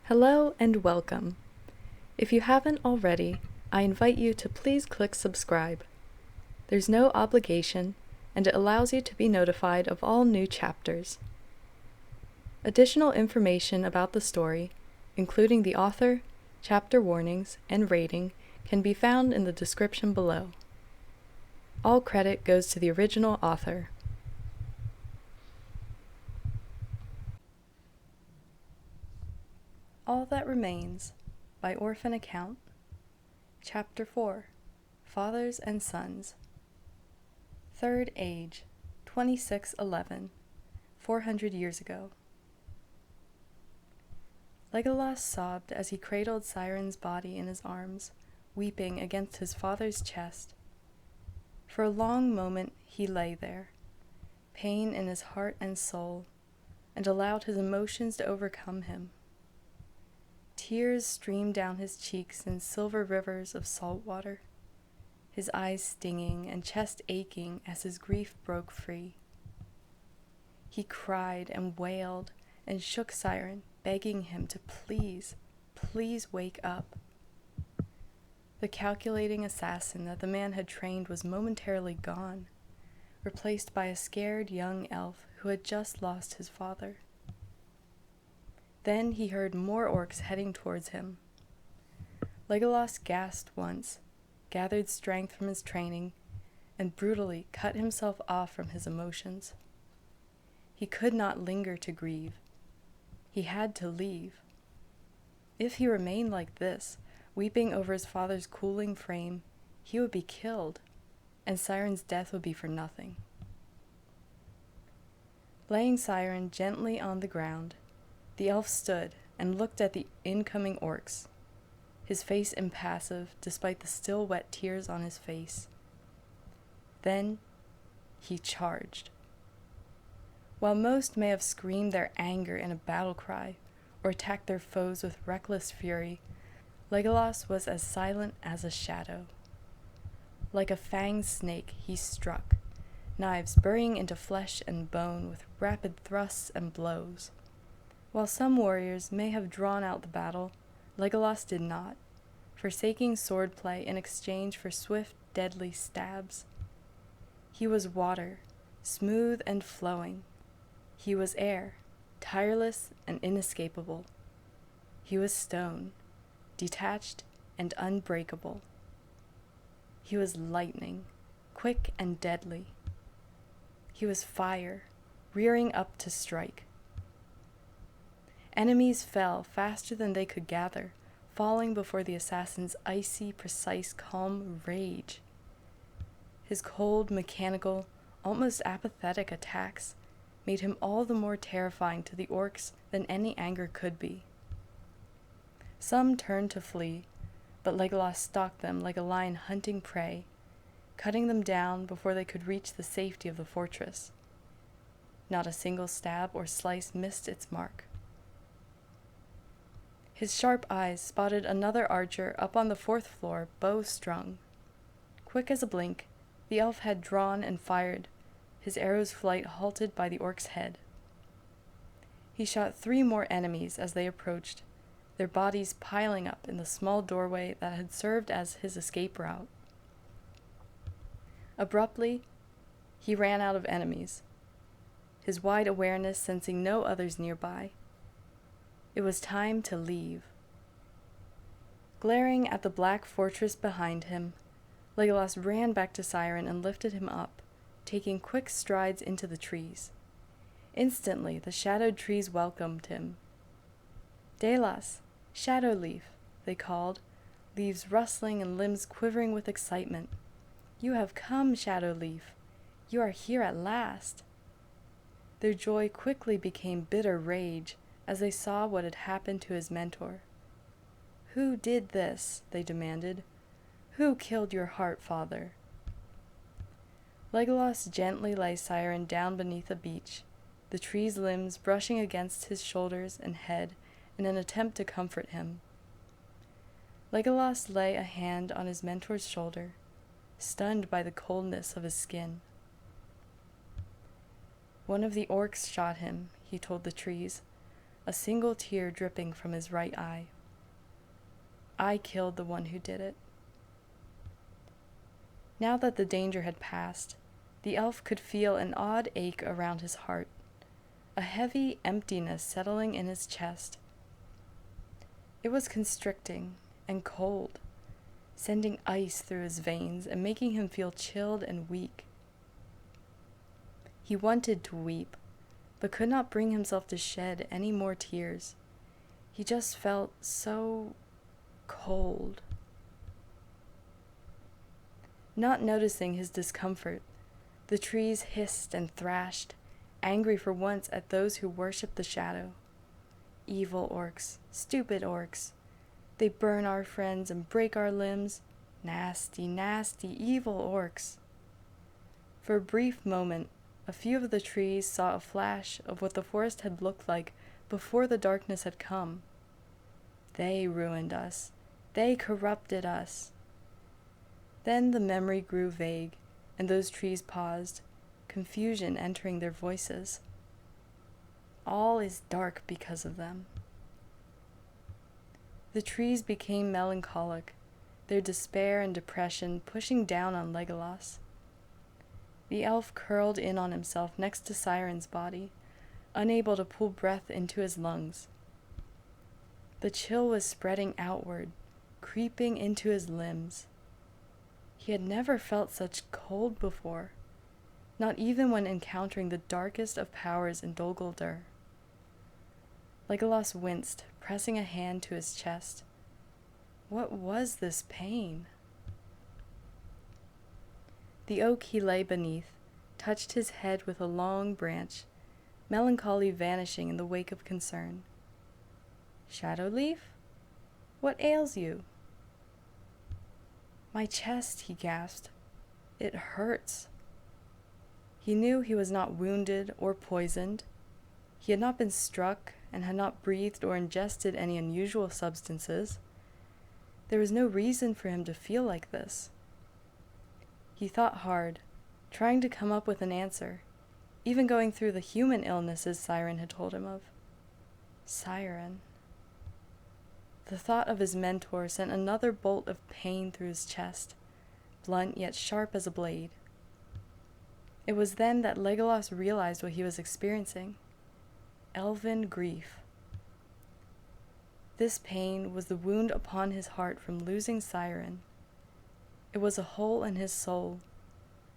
Hello and welcome. If you haven't already, I invite you to please click subscribe. There's no obligation, and it allows you to be notified of all new chapters. Additional information about the story, including the author, chapter warnings, and rating, can be found in the description below. All credit goes to the original author. All That Remains by Orphan Account. Chapter 4 Fathers and Sons. Third Age, 2611, 400 years ago. Legolas sobbed as he cradled Siren's body in his arms, weeping against his father's chest. For a long moment he lay there, pain in his heart and soul, and allowed his emotions to overcome him. Tears streamed down his cheeks in silver rivers of salt water, his eyes stinging and chest aching as his grief broke free. He cried and wailed and shook Siren, begging him to please wake up. The calculating assassin that the man had trained was momentarily gone, replaced by a scared young elf who had just lost his father. Then he heard more orcs heading towards him. Legolas gasped once, gathered strength from his training, and brutally cut himself off from his emotions. He could not linger to grieve. He had to leave. If he remained like this, weeping over his father's cooling frame, he would be killed, and Siren's death would be for nothing. Laying Siren gently on the ground, the elf stood and looked at the incoming orcs, his face impassive despite the still wet tears on his face. Then he charged. While most may have screamed their anger in a battle cry or attacked their foes with reckless fury, Legolas was as silent as a shadow. Like a fanged snake he struck, knives burying into flesh and bone with rapid thrusts and blows. While some warriors may have drawn out the battle, Legolas did not, forsaking swordplay in exchange for swift, deadly stabs. He was water, smooth and flowing. He was air, tireless and inescapable. He was stone, detached and unbreakable. He was lightning, quick and deadly. He was fire, rearing up to strike. Enemies fell faster than they could gather, falling before the assassin's icy, precise, calm rage. His cold, mechanical, almost apathetic attacks made him all the more terrifying to the orcs than any anger could be. Some turned to flee, but Legolas stalked them like a lion hunting prey, cutting them down before they could reach the safety of the fortress. Not a single stab or slice missed its mark. His sharp eyes spotted another archer up on the 4th floor, bow strung. Quick as a blink, the elf had drawn and fired, his arrow's flight halted by the orc's head. He shot 3 more enemies as they approached, their bodies piling up in the small doorway that had served as his escape route. Abruptly, he ran out of enemies, his wide awareness sensing no others nearby. It was time to leave. Glaring at the black fortress behind him, Legolas ran back to Siren and lifted him up, taking quick strides into the trees. Instantly, the shadowed trees welcomed him. "Delas, Shadowleaf," they called, leaves rustling and limbs quivering with excitement. "You have come, Shadowleaf. You are here at last." Their joy quickly became bitter rage as they saw what had happened to his mentor. "Who did this?" they demanded. "Who killed your heart, father?" Legolas gently lay Siren down beneath a beech, the tree's limbs brushing against his shoulders and head in an attempt to comfort him. Legolas lay a hand on his mentor's shoulder, stunned by the coldness of his skin. "One of the orcs shot him," he told the trees, a single tear dripping from his right eye. I killed the one who did it. Now that the danger had passed, the elf could feel an odd ache around his heart, a heavy emptiness settling in his chest. It was constricting and cold, sending ice through his veins and making him feel chilled and weak. He wanted to weep, but could not bring himself to shed any more tears. He just felt so cold. Not noticing his discomfort, the trees hissed and thrashed, angry for once at those who worshipped the shadow. Evil orcs, stupid orcs. They burn our friends and break our limbs. Nasty, nasty, evil orcs. For a brief moment, a few of the trees saw a flash of what the forest had looked like before the darkness had come. They ruined us. They corrupted us. Then the memory grew vague, and those trees paused, confusion entering their voices. All is dark because of them. The trees became melancholic, their despair and depression pushing down on Legolas. The elf curled in on himself next to Siren's body, unable to pull breath into his lungs. The chill was spreading outward, creeping into his limbs. He had never felt such cold before, not even when encountering the darkest of powers in Dol Guldur. Legolas winced, pressing a hand to his chest. What was this pain? The oak he lay beneath touched his head with a long branch, melancholy vanishing in the wake of concern. Shadowleaf? What ails you? My chest, he gasped. It hurts. He knew he was not wounded or poisoned. He had not been struck and had not breathed or ingested any unusual substances. There was no reason for him to feel like this. He thought hard, trying to come up with an answer, even going through the human illnesses Siren had told him of. Siren. The thought of his mentor sent another bolt of pain through his chest, blunt yet sharp as a blade. It was then that Legolas realized what he was experiencing. Elven grief. This pain was the wound upon his heart from losing Siren. It was a hole in his soul,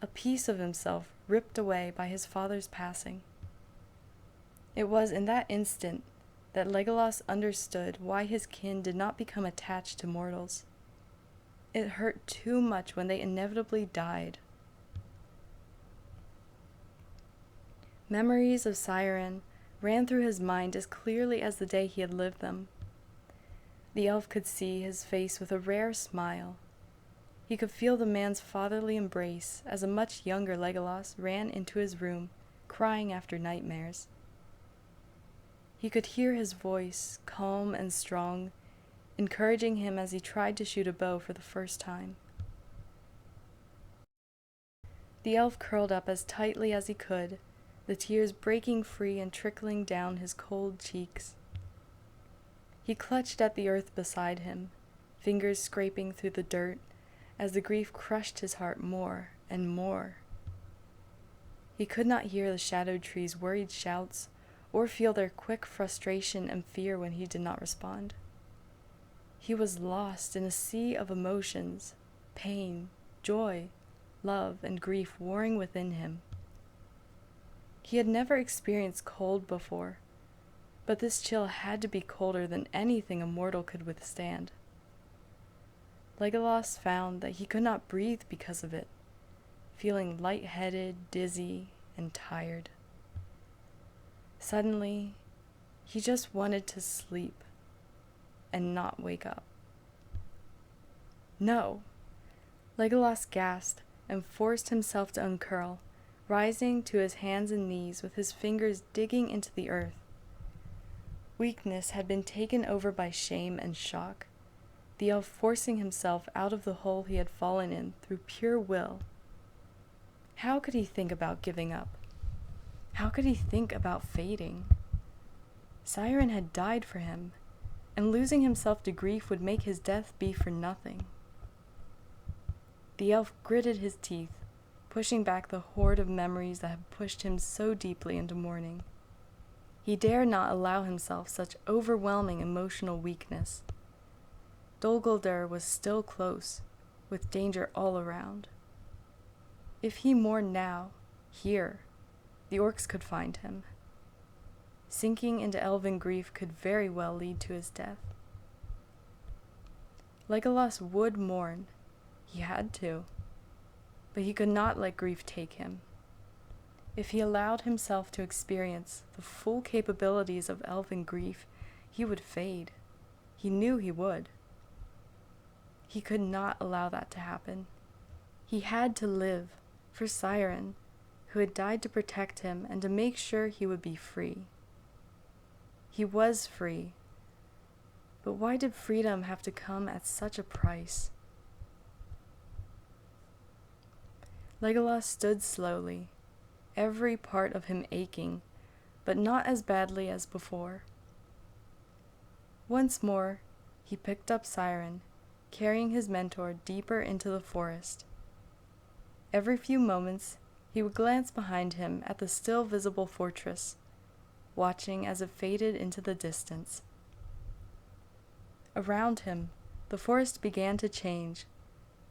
a piece of himself ripped away by his father's passing. It was in that instant that Legolas understood why his kin did not become attached to mortals. It hurt too much when they inevitably died. Memories of Siren ran through his mind as clearly as the day he had lived them. The elf could see his face with a rare smile. He could feel the man's fatherly embrace as a much younger Legolas ran into his room, crying after nightmares. He could hear his voice, calm and strong, encouraging him as he tried to shoot a bow for the first time. The elf curled up as tightly as he could, the tears breaking free and trickling down his cold cheeks. He clutched at the earth beside him, fingers scraping through the dirt, as the grief crushed his heart more and more. He could not hear the shadowed trees' worried shouts, or feel their quick frustration and fear when he did not respond. He was lost in a sea of emotions, pain, joy, love, and grief warring within him. He had never experienced cold before, but this chill had to be colder than anything a mortal could withstand. Legolas found that he could not breathe because of it, feeling lightheaded, dizzy, and tired. Suddenly, he just wanted to sleep and not wake up. No! Legolas gasped and forced himself to uncurl, rising to his hands and knees with his fingers digging into the earth. Weakness had been taken over by shame and shock, the elf forcing himself out of the hole he had fallen in through pure will. How could he think about giving up? How could he think about fading? Siren had died for him, and losing himself to grief would make his death be for nothing. The elf gritted his teeth, pushing back the horde of memories that had pushed him so deeply into mourning. He dared not allow himself such overwhelming emotional weakness. Dol Guldur was still close, with danger all around. If he mourned now, here, the orcs could find him. Sinking into elven grief could very well lead to his death. Legolas would mourn. He had to. But he could not let grief take him. If he allowed himself to experience the full capabilities of elven grief, he would fade. He knew he would. He could not allow that to happen. He had to live for Siren, who had died to protect him and to make sure he would be free. He was free, but why did freedom have to come at such a price? Legolas stood slowly, every part of him aching, but not as badly as before. Once more, he picked up Siren, carrying his mentor deeper into the forest. Every few moments, he would glance behind him at the still visible fortress, watching as it faded into the distance. Around him, the forest began to change,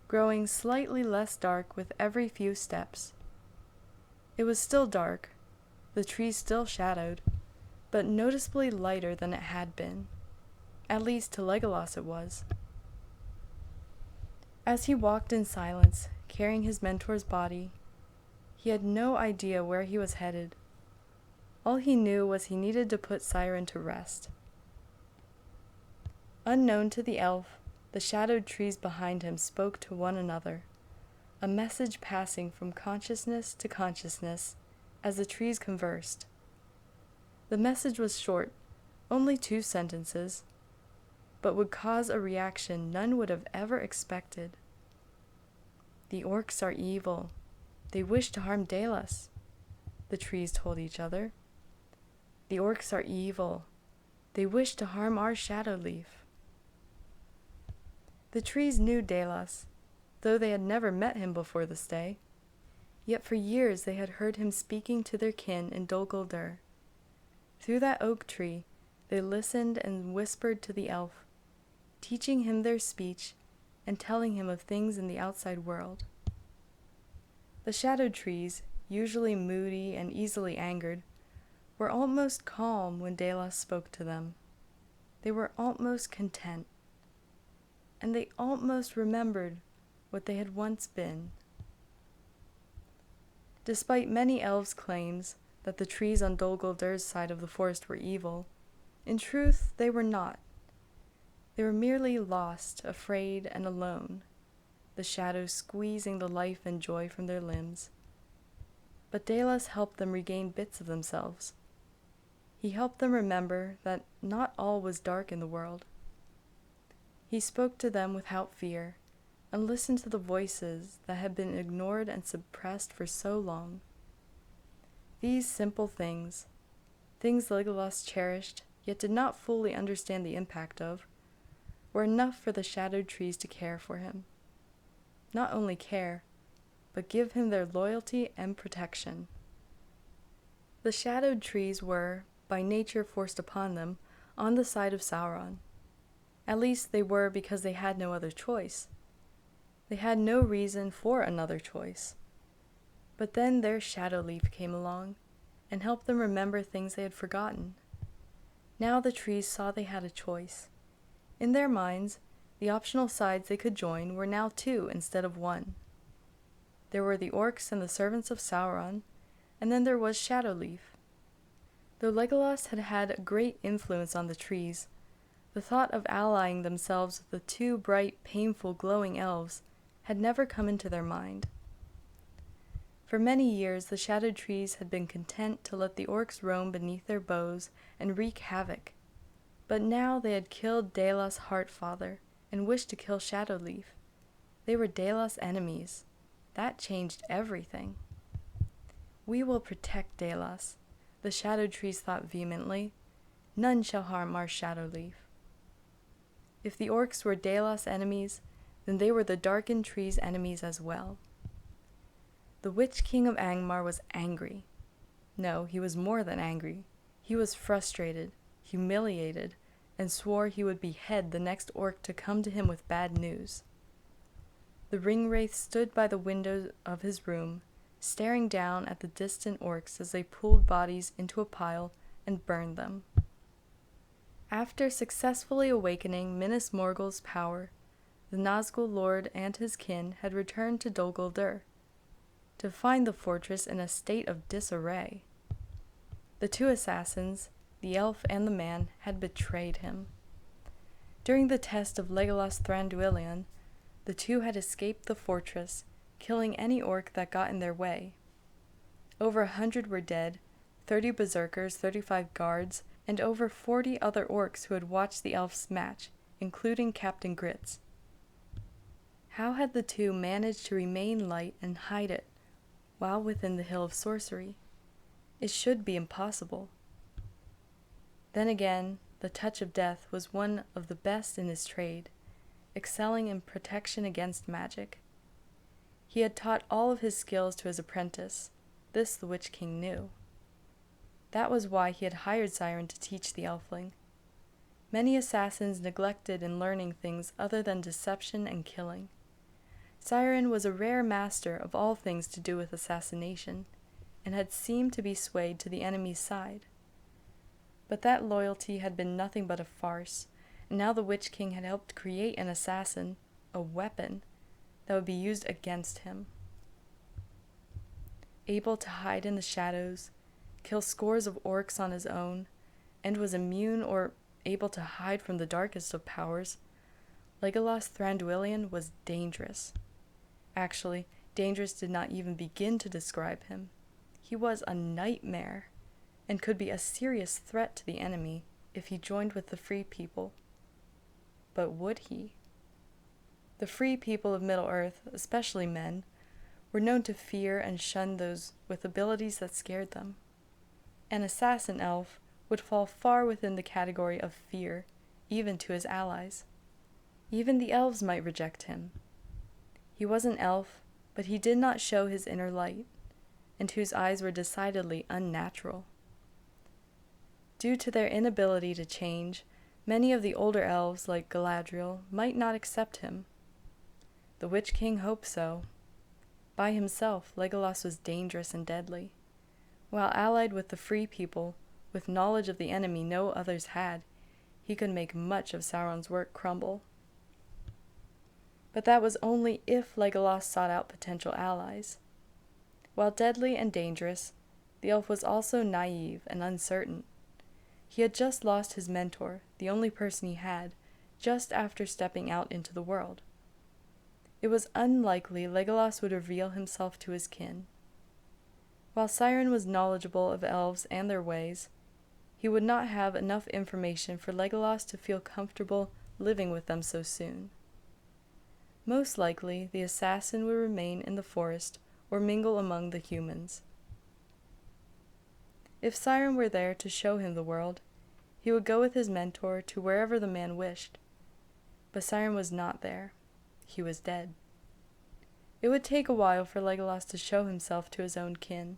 growing slightly less dark with every few steps. It was still dark, the trees still shadowed, but noticeably lighter than it had been. At least to Legolas it was. As he walked in silence, carrying his mentor's body, he had no idea where he was headed. All he knew was he needed to put Siren to rest. Unknown to the elf, the shadowed trees behind him spoke to one another, a message passing from consciousness to consciousness as the trees conversed. The message was short, only 2 sentences, but would cause a reaction none would have ever expected. The orcs are evil. They wish to harm Legolas, the trees told each other. The orcs are evil. They wish to harm our Shadowleaf. The trees knew Legolas, though they had never met him before this day. Yet for years they had heard him speaking to their kin in Dol Guldur. Through that oak tree, they listened and whispered to the elf, teaching him their speech and telling him of things in the outside world. The shadowed trees, usually moody and easily angered, were almost calm when Legolas spoke to them. They were almost content, and they almost remembered what they had once been. Despite many elves' claims that the trees on Dol Guldur's side of the forest were evil, in truth they were not. They were merely lost, afraid, and alone, the shadows squeezing the life and joy from their limbs. But Legolas helped them regain bits of themselves. He helped them remember that not all was dark in the world. He spoke to them without fear, and listened to the voices that had been ignored and suppressed for so long. These simple things Legolas cherished, yet did not fully understand the impact of, were enough for the shadowed trees to care for him. Not only care, but give him their loyalty and protection. The shadowed trees were, by nature forced upon them, on the side of Sauron. At least they were because they had no other choice. They had no reason for another choice. But then their Shadowleaf came along and helped them remember things they had forgotten. Now the trees saw they had a choice. In their minds, the optional sides they could join were now 2 instead of 1. There were the orcs and the servants of Sauron, and then there was Shadowleaf. Though Legolas had had a great influence on the trees, the thought of allying themselves with the 2 bright, painful, glowing elves had never come into their mind. For many years the shadowed trees had been content to let the orcs roam beneath their bows and wreak havoc, but now they had killed Legolas' Heartfather and wished to kill Shadowleaf. They were Legolas' enemies. That changed everything. "We will protect Legolas," the shadowed trees thought vehemently. None shall harm our shadow leaf. If the orcs were Dalos' enemies, then they were the darkened tree's enemies as well. The Witch King of Angmar was angry. No, he was more than angry. He was frustrated, humiliated, and swore he would behead the next orc to come to him with bad news. The ringwraith stood by the window of his room, staring down at the distant orcs as they pulled bodies into a pile and burned them. After successfully awakening Minas Morgul's power, the Nazgûl lord and his kin had returned to Dol Guldur, to find the fortress in a state of disarray. The two assassins, the elf and the man, had betrayed him. During the test of Legolas Thranduilion, the two had escaped the fortress, killing any orc that got in their way. Over 100 were dead, 30 berserkers, 35 guards, and over 40 other orcs who had watched the elf's match, including Captain Grits. How had the two managed to remain light and hide it while within the Hill of Sorcery? It should be impossible. Then again, the Touch of Death was one of the best in his trade, excelling in protection against magic. He had taught all of his skills to his apprentice. This the Witch King knew. That was why he had hired Siren to teach the elfling. Many assassins neglected in learning things other than deception and killing. Siren was a rare master of all things to do with assassination, and had seemed to be swayed to the enemy's side. But that loyalty had been nothing but a farce, and now the Witch King had helped create an assassin, a weapon, that would be used against him. Able to hide in the shadows, kill scores of orcs on his own, and was immune or able to hide from the darkest of powers, Legolas Thranduilion was dangerous. Actually, dangerous did not even begin to describe him. He was a nightmare, and could be a serious threat to the enemy if he joined with the free people. But would he? The free people of Middle-earth, especially men, were known to fear and shun those with abilities that scared them. An assassin elf would fall far within the category of fear, even to his allies. Even the elves might reject him. He was an elf, but he did not show his inner light, and whose eyes were decidedly unnatural. Due to their inability to change, many of the older elves, like Galadriel, might not accept him. The Witch King hoped so. By himself, Legolas was dangerous and deadly. While allied with the free people, with knowledge of the enemy no others had, he could make much of Sauron's work crumble. But that was only if Legolas sought out potential allies. While deadly and dangerous, the elf was also naive and uncertain. He had just lost his mentor, the only person he had, just after stepping out into the world. It was unlikely Legolas would reveal himself to his kin. While Siren was knowledgeable of elves and their ways, he would not have enough information for Legolas to feel comfortable living with them so soon. Most likely, the assassin would remain in the forest or mingle among the humans. If Siren were there to show him the world, he would go with his mentor to wherever the man wished. But Siren was not there. He was dead. It would take a while for Legolas to show himself to his own kin.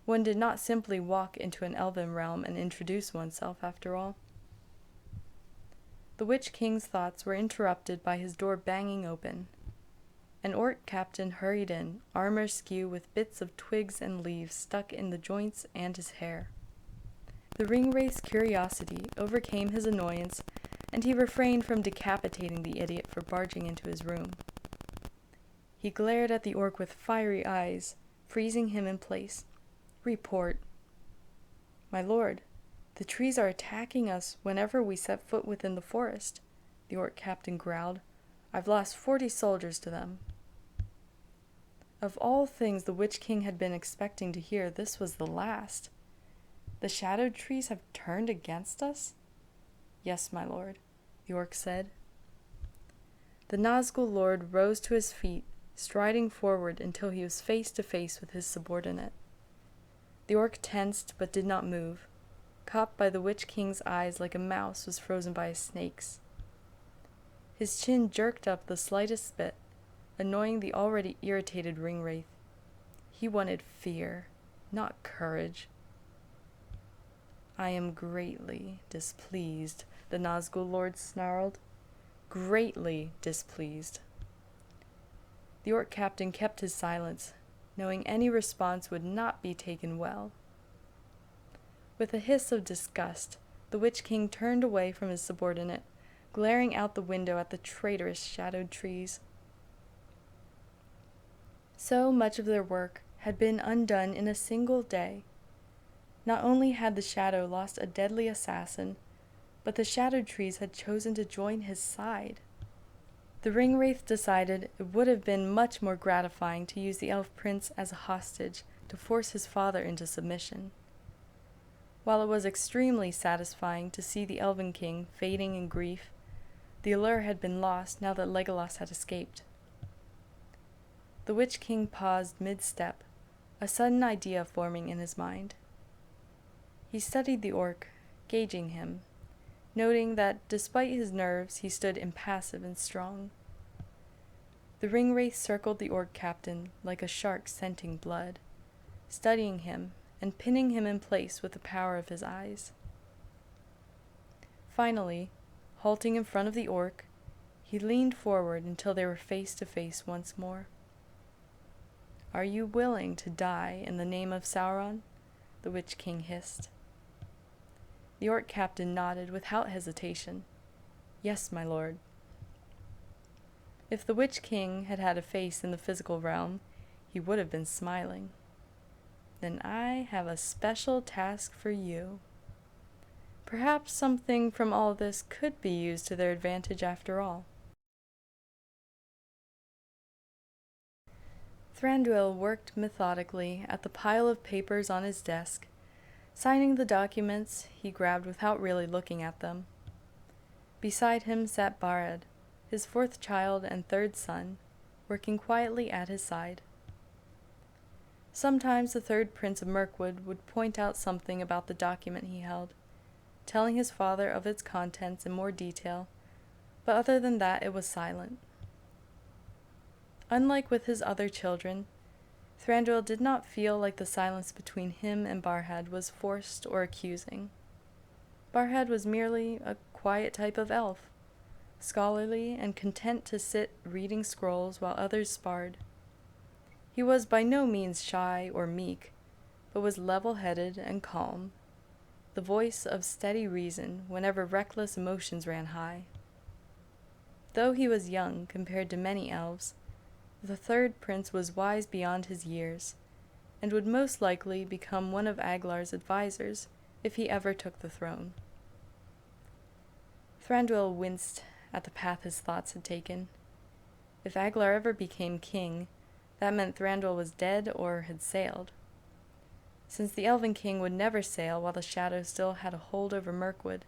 One did not simply walk into an elven realm and introduce oneself, after all. The Witch King's thoughts were interrupted by his door banging open. An orc captain hurried in, armor askew with bits of twigs and leaves stuck in the joints and his hair. The ringwraith's curiosity overcame his annoyance, and he refrained from decapitating the idiot for barging into his room. He glared at the orc with fiery eyes, freezing him in place. "Report." "My lord, the trees are attacking us whenever we set foot within the forest," the orc captain growled. "I've lost 40 soldiers to them." Of all things the Witch King had been expecting to hear, this was the last. "The shadowed trees have turned against us?" "Yes, my lord," the orc said. The Nazgûl lord rose to his feet, striding forward until he was face to face with his subordinate. The orc tensed but did not move. caught by the Witch King's eyes like a mouse was frozen by a snake's. His chin jerked up the slightest bit, annoying the already irritated ringwraith. He wanted fear, not courage. "I am greatly displeased," the Nazgûl Lord snarled. "Greatly displeased." The orc captain kept his silence, knowing any response would not be taken well. With a hiss of disgust, the Witch King turned away from his subordinate, glaring out the window at the traitorous shadowed trees. So much of their work had been undone in a single day. Not only had the shadow lost a deadly assassin, but the shadowed trees had chosen to join his side. The ringwraith decided it would have been much more gratifying to use the elf prince as a hostage to force his father into submission. While it was extremely satisfying to see the Elven King fading in grief, the allure had been lost now that Legolas had escaped. The Witch King paused mid-step, a sudden idea forming in his mind. He studied the orc, gauging him, noting that despite his nerves he stood impassive and strong. The ringwraith circled the orc captain like a shark scenting blood, studying him and pinning him in place with the power of his eyes. Finally, halting in front of the orc, he leaned forward until they were face to face once more. "Are you willing to die in the name of Sauron?" the Witch King hissed. The orc captain nodded without hesitation. "Yes, my lord." If the Witch King had had a face in the physical realm, he would have been smiling. "Then I have a special task for you. Perhaps something from all this could be used to their advantage after all." Thranduil worked methodically at the pile of papers on his desk, signing the documents he grabbed without really looking at them. Beside him sat Barad, his fourth child and third son, working quietly at his side. Sometimes the third prince of Mirkwood would point out something about the document he held, telling his father of its contents in more detail, but other than that it was silent. Unlike with his other children, Thranduil did not feel like the silence between him and Barhad was forced or accusing. Barhad was merely a quiet type of elf, scholarly and content to sit reading scrolls while others sparred. He was by no means shy or meek, but was level-headed and calm, the voice of steady reason whenever reckless emotions ran high. Though he was young compared to many elves, the third prince was wise beyond his years, and would most likely become one of Aglar's advisors if he ever took the throne. Thranduil winced at the path his thoughts had taken. If Aglar ever became king, that meant Thranduil was dead or had sailed. Since the Elven King would never sail while the Shadow still had a hold over Mirkwood,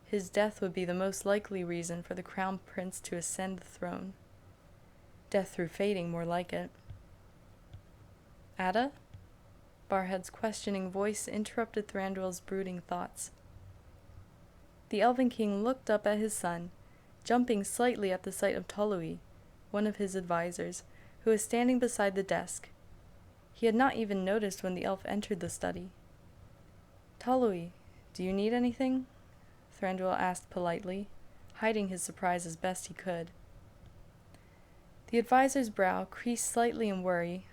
his death would be the most likely reason for the Crown Prince to ascend the throne. Death through fading, more like it. "Ada?" Barhad's questioning voice interrupted Thranduil's brooding thoughts. The Elven King looked up at his son, jumping slightly at the sight of Tolui, one of his advisors, who was standing beside the desk. He had not even noticed when the elf entered the study. "Tolui, do you need anything?" Thranduil asked politely, hiding his surprise as best he could. The advisor's brow creased slightly in worry,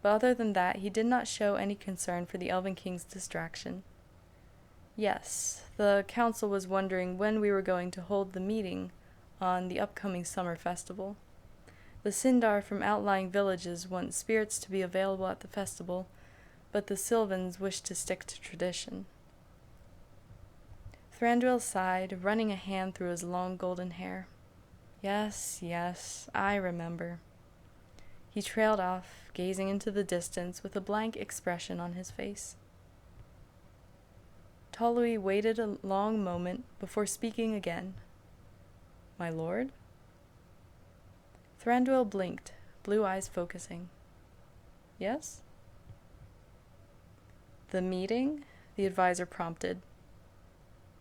but other than that he did not show any concern for the Elven King's distraction. "Yes, the council was wondering when we were going to hold the meeting on the upcoming summer festival. The Sindar from outlying villages want spirits to be available at the festival, but the Sylvans wish to stick to tradition." Thranduil sighed, running a hand through his long golden hair. Yes, I remember." He trailed off, gazing into the distance with a blank expression on his face. Tolui waited a long moment before speaking again. "My lord?" Thranduil blinked, blue eyes focusing. "Yes?" "The meeting?" the advisor prompted,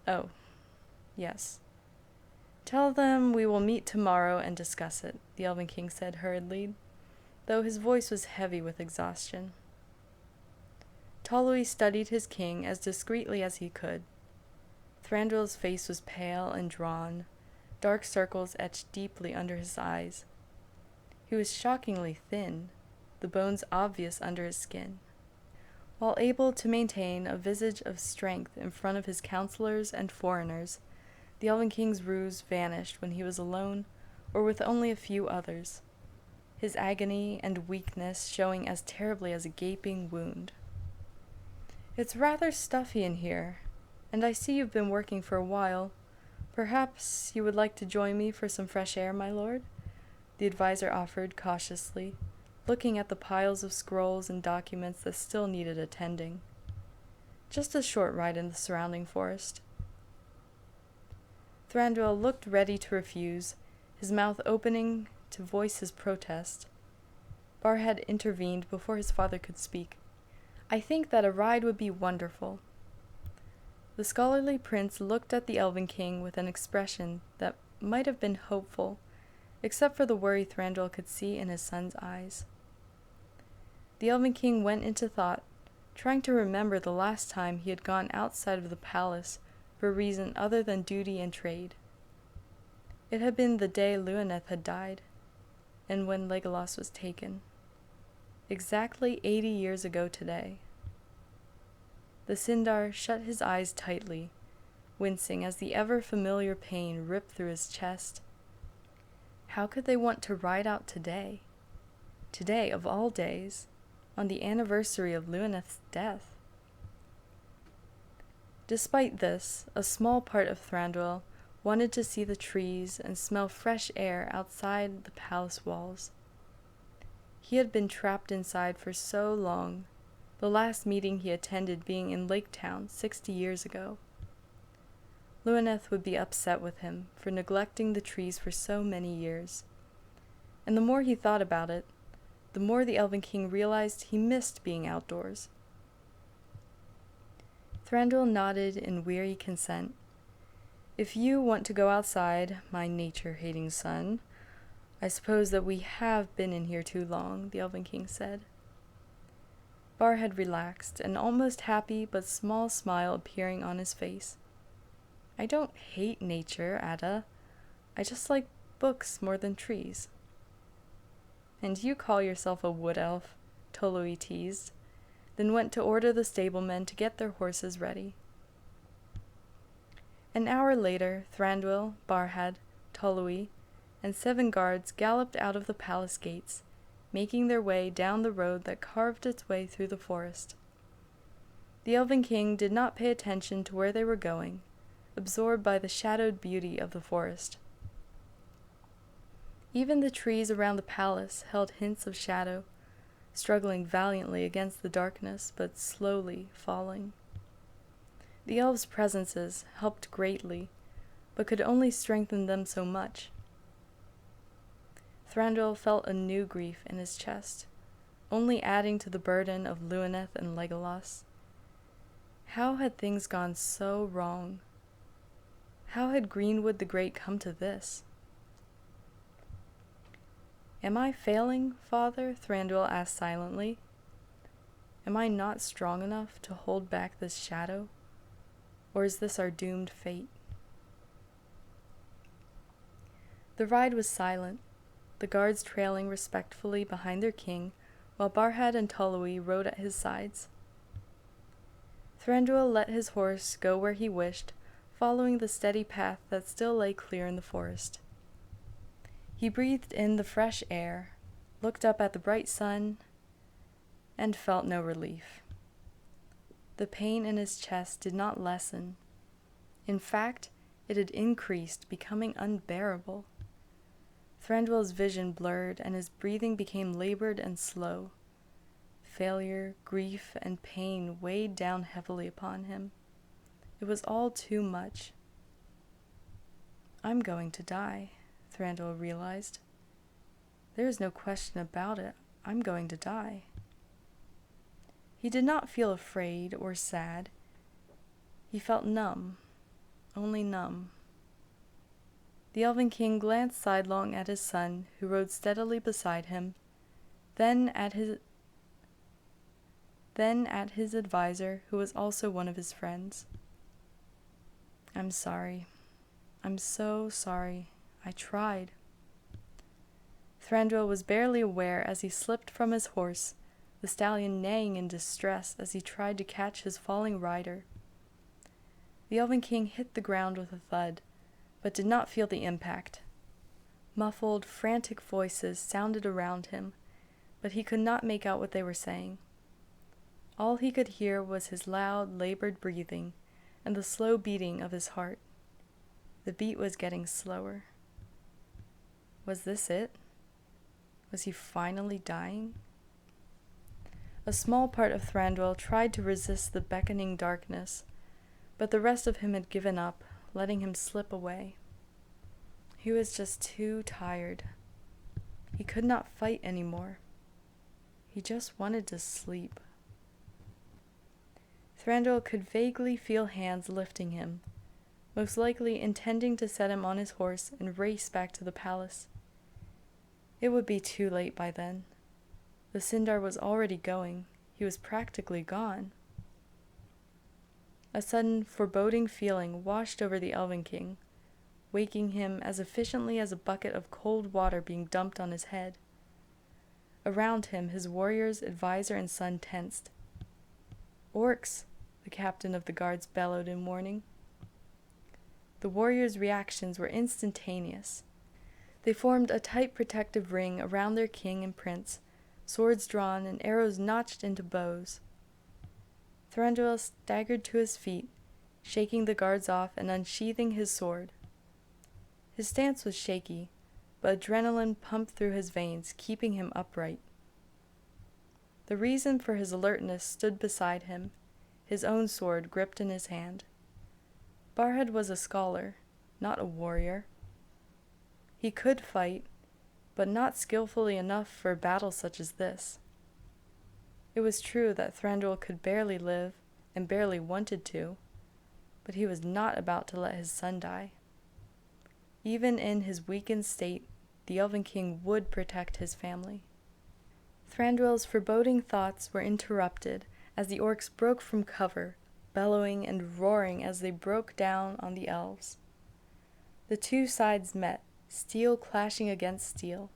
Oh, yes. Tell them we will meet tomorrow and discuss it, the Elven King said hurriedly, though his voice was heavy with exhaustion. Tolui studied his king as discreetly as he could. Thranduil's face was pale and drawn, dark circles etched deeply under his eyes. He was shockingly thin, the bones obvious under his skin. While able to maintain a visage of strength in front of his counselors and foreigners, the Elven King's ruse vanished when he was alone or with only a few others, his agony and weakness showing as terribly as a gaping wound. "It's rather stuffy in here, and I see you've been working for a while. Perhaps you would like to join me for some fresh air, my lord?" the advisor offered cautiously, looking at the piles of scrolls and documents that still needed attending. "Just a short ride in the surrounding forest." Thranduil looked ready to refuse, his mouth opening to voice his protest. Barhead intervened before his father could speak. "I think that a ride would be wonderful." The scholarly prince looked at the Elven King with an expression that might have been hopeful, except for the worry Thranduil could see in his son's eyes. The Elven King went into thought, trying to remember the last time he had gone outside of the palace for a reason other than duty and trade. It had been the day Luaneth had died, and when Legolas was taken. Exactly 80 years ago today. The Sindar shut his eyes tightly, wincing as the ever-familiar pain ripped through his chest. How could they want to ride out today? Today, of all days, on the anniversary of Luaneth's death? Despite this, a small part of Thranduil wanted to see the trees and smell fresh air outside the palace walls. He had been trapped inside for so long, the last meeting he attended being in Lake Town 60 years ago. Luaneth would be upset with him for neglecting the trees for so many years, and the more he thought about it, the more the Elven King realized he missed being outdoors. Thranduil nodded in weary consent. "If you want to go outside, my nature-hating son, I suppose that we have been in here too long," the Elven King said. Barhead relaxed, an almost happy but small smile appearing on his face. "I don't hate nature, Ada. I just like books more than trees." "And you call yourself a wood elf," Tolui teased, then went to order the stablemen to get their horses ready. An hour later, Thranduil, Barhead, Tolui, and 7 guards galloped out of the palace gates, making their way down the road that carved its way through the forest. The Elven King did not pay attention to where they were going, absorbed by the shadowed beauty of the forest. Even the trees around the palace held hints of shadow, struggling valiantly against the darkness, but slowly falling. The elves' presences helped greatly, but could only strengthen them so much. Thranduil felt a new grief in his chest, only adding to the burden of Luaneth and Legolas. How had things gone so wrong? How had Greenwood the Great come to this? "Am I failing, father?" Thranduil asked silently. "Am I not strong enough to hold back this shadow? Or is this our doomed fate?" The ride was silent, the guards trailing respectfully behind their king, while Barhead and Tolui rode at his sides. Thranduil let his horse go where he wished, following the steady path that still lay clear in the forest. He breathed in the fresh air, looked up at the bright sun, and felt no relief. The pain in his chest did not lessen. In fact, it had increased, becoming unbearable. Thranduil's vision blurred, and his breathing became labored and slow. Failure, grief, and pain weighed down heavily upon him. It was all too much. "I'm going to die," Thranduil realized. "There is no question about it. I'm going to die." He did not feel afraid or sad. He felt numb, only numb. The Elven King glanced sidelong at his son, who rode steadily beside him, then at his advisor, who was also one of his friends. "I'm sorry. I'm so sorry. I tried." Thranduil was barely aware as he slipped from his horse, the stallion neighing in distress as he tried to catch his falling rider. The Elven King hit the ground with a thud, but did not feel the impact. Muffled, frantic voices sounded around him, but he could not make out what they were saying. All he could hear was his loud, labored breathing and the slow beating of his heart. The beat was getting slower. Was this it? Was he finally dying? A small part of Thranduil tried to resist the beckoning darkness, but the rest of him had given up, letting him slip away. He was just too tired. He could not fight anymore. He just wanted to sleep. Thranduil could vaguely feel hands lifting him, most likely intending to set him on his horse and race back to the palace. It would be too late by then. The Sindar was already going. He was practically gone. A sudden, foreboding feeling washed over the Elven King, waking him as efficiently as a bucket of cold water being dumped on his head. Around him, his warriors, advisor, and son tensed. "Orcs!" the captain of the guards bellowed in warning. The warriors' reactions were instantaneous. They formed a tight protective ring around their king and prince, swords drawn and arrows notched into bows. Thranduil staggered to his feet, shaking the guards off and unsheathing his sword. His stance was shaky, but adrenaline pumped through his veins, keeping him upright. The reason for his alertness stood beside him, his own sword gripped in his hand. Barhead was a scholar, not a warrior. He could fight, but not skillfully enough for a battle such as this. It was true that Thranduil could barely live, and barely wanted to, but he was not about to let his son die. Even in his weakened state, the Elven King would protect his family. Thranduil's foreboding thoughts were interrupted as the orcs broke from cover, bellowing and roaring as they broke down on the elves. The two sides met, steel clashing against steel.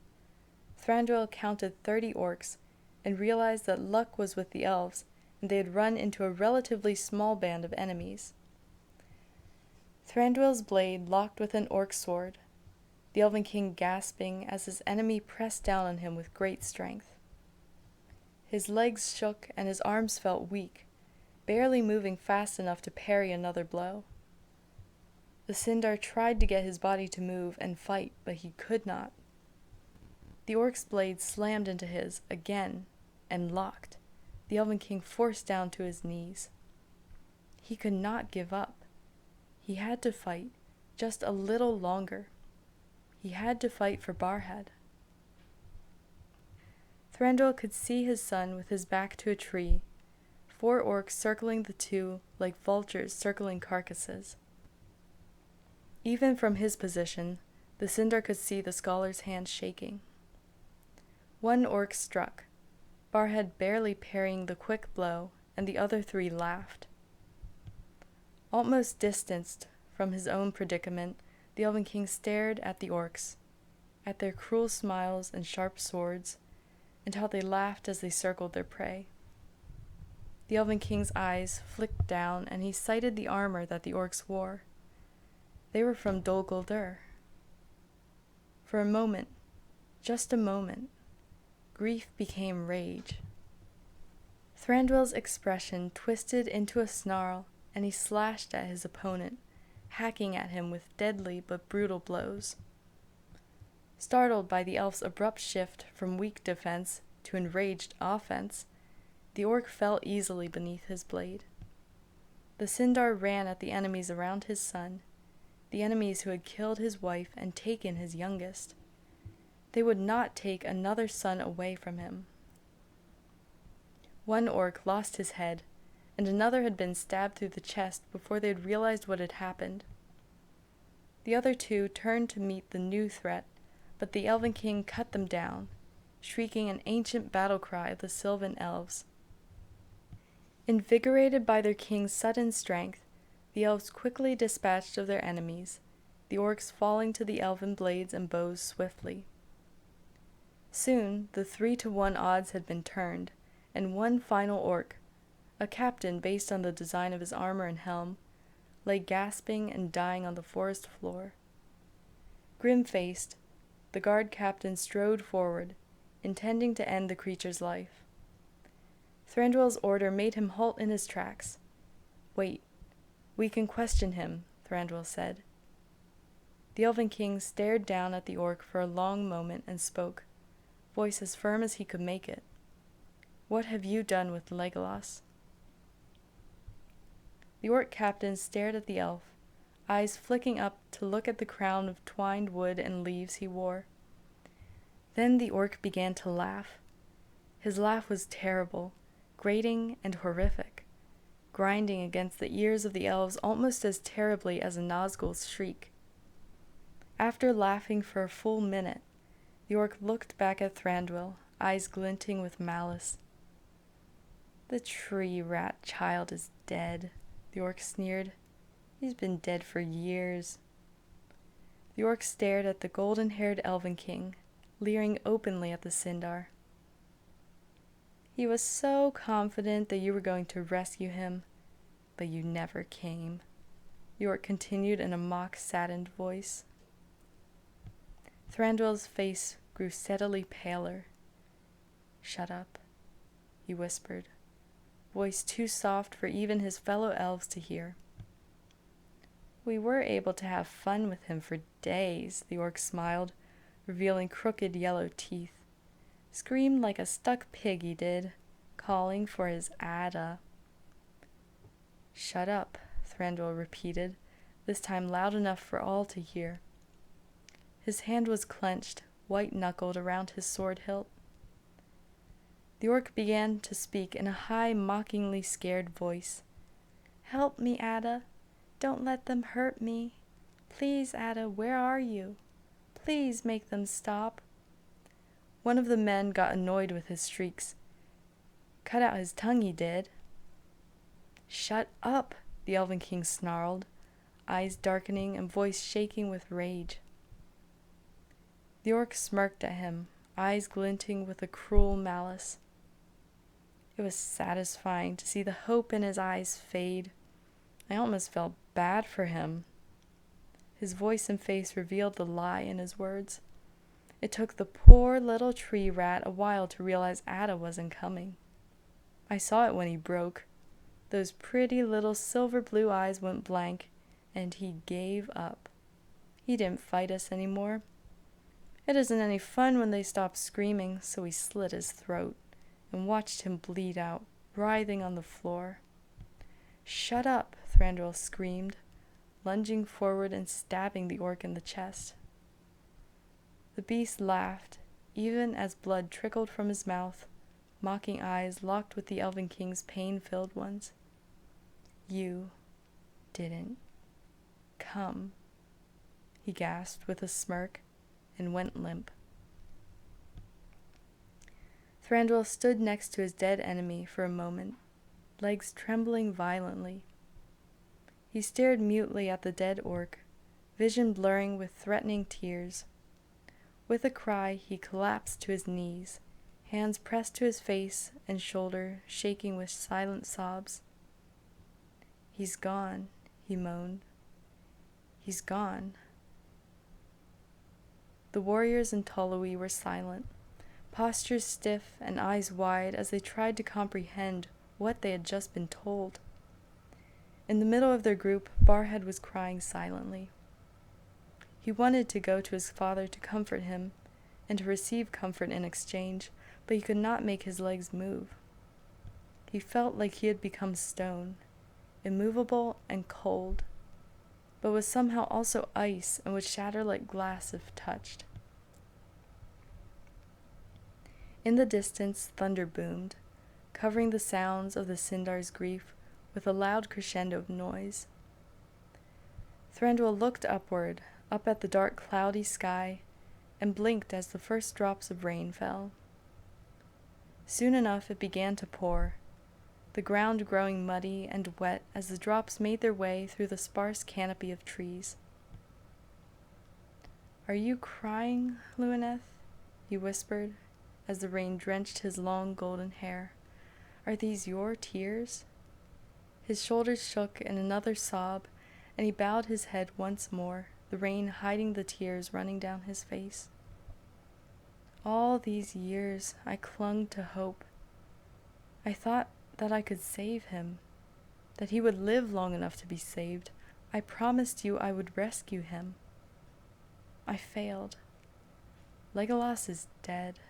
Thranduil counted 30 orcs and realized that luck was with the elves, and they had run into a relatively small band of enemies. Thranduil's blade locked with an orc sword, the Elven King gasping as his enemy pressed down on him with great strength. His legs shook and his arms felt weak, barely moving fast enough to parry another blow. The Sindar tried to get his body to move and fight, but he could not. The orc's blade slammed into his again and locked, the Elven King forced down to his knees. He could not give up. He had to fight, just a little longer. He had to fight for Barhead. Thranduil could see his son with his back to a tree, 4 orcs circling the two like vultures circling carcasses. Even from his position, the Sindar could see the scholar's hand shaking. One orc struck, Barhead barely parrying the quick blow, and the other 3 laughed. Almost distanced from his own predicament, the Elven King stared at the orcs, at their cruel smiles and sharp swords, and how they laughed as they circled their prey. The Elven King's eyes flicked down, and he sighted the armor that the orcs wore. They were from Dol Guldur. For a moment, just a moment, grief became rage. Thranduil's expression twisted into a snarl, and he slashed at his opponent, hacking at him with deadly but brutal blows. Startled by the elf's abrupt shift from weak defense to enraged offense, the orc fell easily beneath his blade. The Sindar ran at the enemies around his son, the enemies who had killed his wife and taken his youngest. They would not take another son away from him. One orc lost his head, and another had been stabbed through the chest before they had realized what had happened. The other two turned to meet the new threat, but the Elven King cut them down, shrieking an ancient battle cry of the Sylvan elves. Invigorated by their king's sudden strength, the elves quickly dispatched of their enemies, the orcs falling to the elven blades and bows swiftly. Soon the 3-to-1 odds had been turned, and one final orc, a captain based on the design of his armor and helm, lay gasping and dying on the forest floor. Grim-faced, the guard captain strode forward, intending to end the creature's life. Thranduil's order made him halt in his tracks. "Wait, we can question him," Thranduil said. The Elven King stared down at the orc for a long moment and spoke, voice as firm as he could make it. "What have you done with Legolas?" The orc captain stared at the elf, eyes flicking up to look at the crown of twined wood and leaves he wore. Then the orc began to laugh. His laugh was terrible, grating and horrific, grinding against the ears of the elves almost as terribly as a Nazgûl's shriek. After laughing for a full minute, the orc looked back at Thranduil, eyes glinting with malice. "The tree rat child is dead," the orc sneered. "He's been dead for years." The orc stared at the golden-haired Elven King, leering openly at the Sindar. "He was so confident that you were going to rescue him, but you never came," the orc continued in a mock-saddened voice. Thranduil's face grew steadily paler. "Shut up," he whispered, voice too soft for even his fellow elves to hear. "We were able to have fun with him for days," the orc smiled, revealing crooked yellow teeth. "Screamed like a stuck pig he did, calling for his Ada." "Shut up," Thranduil repeated, this time loud enough for all to hear. His hand was clenched, white-knuckled around his sword hilt. The orc began to speak in a high, mockingly scared voice. "Help me, Ada. Don't let them hurt me. Please, Ada, where are you? Please make them stop." One of the men got annoyed with his shrieks. "Cut out his tongue, he did." "Shut up," the Elven King snarled, eyes darkening and voice shaking with rage. The orc smirked at him, eyes glinting with a cruel malice. It was satisfying to see the hope in his eyes fade. I almost felt bad for him. His voice and face revealed the lie in his words. It took the poor little tree rat a while to realize Ada wasn't coming. I saw it when he broke. Those pretty little silver blue eyes went blank, and he gave up. He didn't fight us anymore. It isn't any fun when they stop screaming, so we slit his throat and watched him bleed out, writhing on the floor. "Shut up," Thranduil screamed, lunging forward and stabbing the orc in the chest. The beast laughed, even as blood trickled from his mouth, mocking eyes locked with the Elven King's pain-filled ones. "You didn't come," he gasped with a smirk, and went limp. Thranduil stood next to his dead enemy for a moment, legs trembling violently. He stared mutely at the dead orc, vision blurring with threatening tears. With a cry, he collapsed to his knees, hands pressed to his face and shoulder, shaking with silent sobs. "He's gone," he moaned. "He's gone." The warriors in Tolui were silent, postures stiff and eyes wide as they tried to comprehend what they had just been told. In the middle of their group, Barhead was crying silently. He wanted to go to his father to comfort him, and to receive comfort in exchange, but he could not make his legs move. He felt like he had become stone, immovable and cold, but was somehow also ice and would shatter like glass if touched. In the distance, thunder boomed, covering the sounds of the Sindar's grief with a loud crescendo of noise. Thranduil looked upward, up at the dark cloudy sky, and blinked as the first drops of rain fell. Soon enough it began to pour, the ground growing muddy and wet as the drops made their way through the sparse canopy of trees. "Are you crying, Luaneth?" he whispered, as the rain drenched his long golden hair. "Are these your tears?" His shoulders shook in another sob, and he bowed his head once more, the rain hiding the tears running down his face. "All these years I clung to hope. I thought that I could save him, that he would live long enough to be saved. I promised you I would rescue him. I failed. Legolas is dead."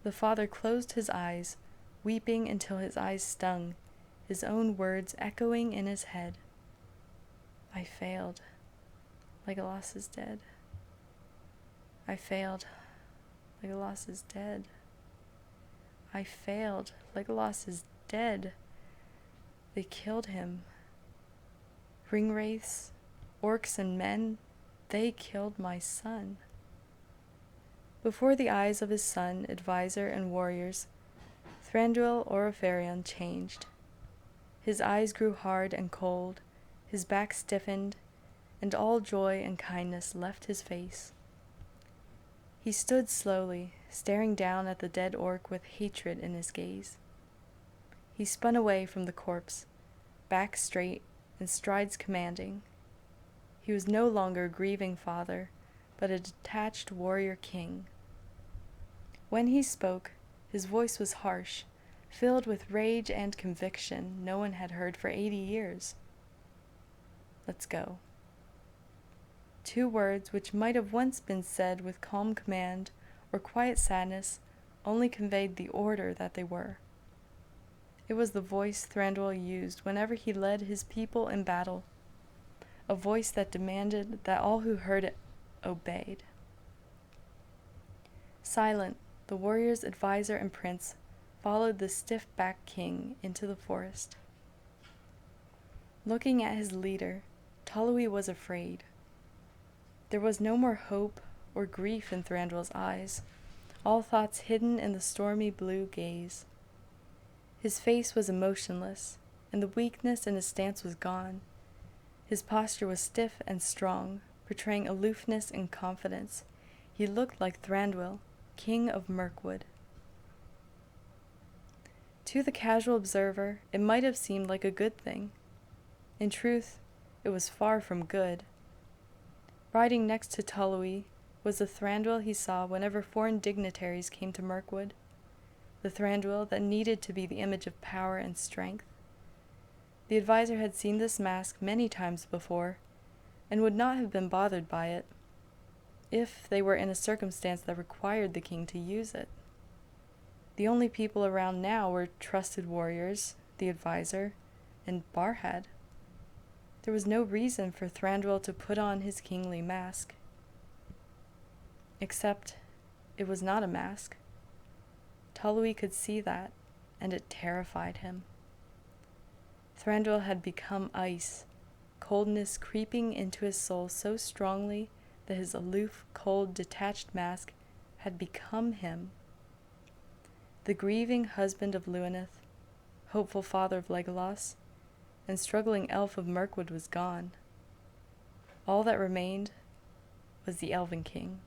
The father closed his eyes, weeping until his eyes stung, his own words echoing in his head. "I failed. Legolas is dead. I failed. Legolas is dead. I failed. Legolas is dead. They killed him. Ringwraiths, orcs and men, they killed my son." Before the eyes of his son, advisor, and warriors, Thranduil Orofarion changed. His eyes grew hard and cold, his back stiffened, and all joy and kindness left his face. He stood slowly, staring down at the dead orc with hatred in his gaze. He spun away from the corpse, back straight and strides commanding. He was no longer a grieving father, but a detached warrior king. When he spoke, his voice was harsh, filled with rage and conviction no one had heard for 80 years. "Let's go." 2 words which might have once been said with calm command or quiet sadness only conveyed the order that they were. It was the voice Thranduil used whenever he led his people in battle, a voice that demanded that all who heard it obeyed. Silent, the warrior's advisor and prince followed the stiff-backed king into the forest. Looking at his leader, Tolui was afraid. There was no more hope or grief in Thranduil's eyes, all thoughts hidden in the stormy blue gaze. His face was emotionless, and the weakness in his stance was gone. His posture was stiff and strong, portraying aloofness and confidence. He looked like Thranduil, king of Mirkwood. To the casual observer, it might have seemed like a good thing. In truth, it was far from good. Riding next to Tolui was the Thranduil he saw whenever foreign dignitaries came to Mirkwood, the Thranduil that needed to be the image of power and strength. The advisor had seen this mask many times before, and would not have been bothered by it, if they were in a circumstance that required the king to use it. The only people around now were trusted warriors, the advisor, and Barhad. There was no reason for Thranduil to put on his kingly mask. Except, it was not a mask. Tolui could see that, and it terrified him. Thranduil had become ice, coldness creeping into his soul so strongly that his aloof, cold, detached mask had become him. The grieving husband of Luaneth, hopeful father of Legolas, and struggling elf of Mirkwood was gone. All that remained was the Elven King.